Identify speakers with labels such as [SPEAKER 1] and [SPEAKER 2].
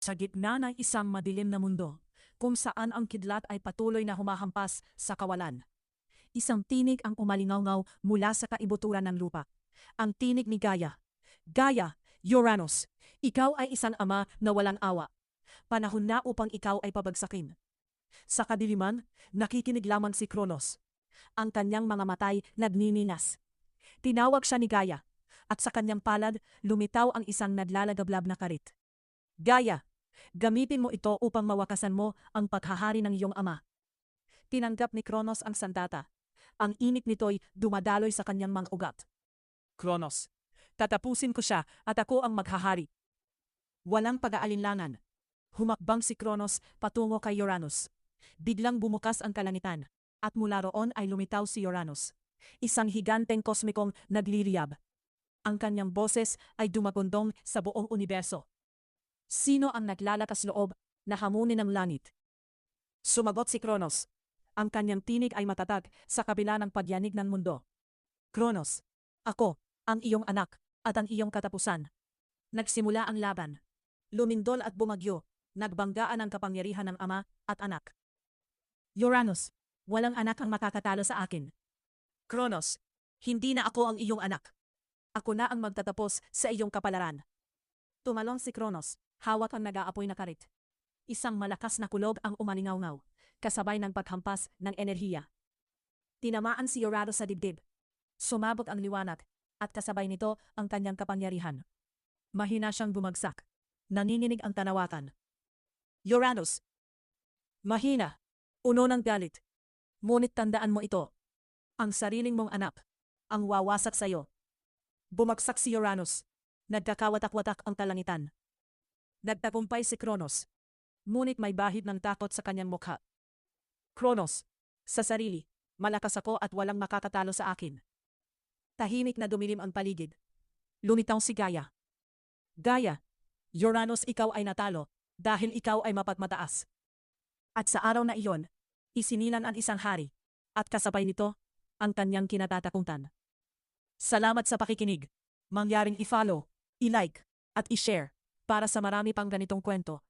[SPEAKER 1] Sa gitna ng isang madilim na mundo, kung saan ang kidlat ay patuloy na humahampas sa kawalan. Isang tinig ang umalingaw mula sa kaibuturan ng lupa. Ang tinig ni Gaia. Gaia, Uranus, ikaw ay isang ama na walang awa. Panahon na upang ikaw ay pabagsakin. Sa kadiliman, nakikinig lamang si Kronos. Ang kanyang mga matay nagniningas. Tinawag siya ni Gaia, at sa kanyang palad lumitaw ang isang naglalagablab na karit. Gaia, gamitin mo ito upang mawakasan mo ang paghahari ng iyong ama. Tinanggap ni Kronos ang sandata. Ang init nito'y dumadaloy sa kanyang mga ugat. Kronos, tatapusin ko siya at ako ang maghahari. Walang pag-aalinlangan. Humakbang si Kronos patungo kay Uranus. Biglang bumukas ang kalangitan, at mula roon ay lumitaw si Uranus. Isang higanteng kosmikong nagliliyab. Ang kanyang boses ay dumagundong sa buong universo. Sino ang naglalakas loob na hamunin ng langit? Sumagot si Kronos. Ang kanyang tinig ay matatag sa kabila ng pagyanig ng mundo. Kronos, ako, ang iyong anak, at ang iyong katapusan. Nagsimula ang laban. Lumindol at bumagyo, nagbanggaan ang kapangyarihan ng ama at anak. Uranus, walang anak ang makakatalo sa akin. Kronos, hindi na ako ang iyong anak. Ako na ang magtatapos sa iyong kapalaran. Tumalon si Kronos, hawak ang nag-aapoy na karit. Isang malakas na kulog ang umalingaw-ngaw, kasabay ng paghampas ng enerhiya. Tinamaan si Uranus sa dibdib. Sumabog ang liwanag, at kasabay nito ang kanyang kapangyarihan. Mahina siyang bumagsak. Nanginginig ang tanawakan. Uranus! Mahina! Uno ng galit. Ngunit tandaan mo ito. Ang sariling mong anak, ang wawasak sa iyo. Bumagsak si Uranus. Nagkakawatak-watak ang talangitan. Nagtagumpay si Kronos. Ngunit may bahid ng takot sa kanyang mukha. Kronos, sa sarili, malakas ako at walang makakatalo sa akin. Tahimik na dumilim ang paligid. Lumitaw si Gaia. Gaia, Uranus, ikaw ay natalo dahil ikaw ay mapagmataas. At sa araw na iyon, isinilan ang isang hari, at kasabay nito, ang kanyang kinatatakutan. Salamat sa pakikinig. Mangyaring i-follow, i-like, at i-share para sa marami pang ganitong kwento.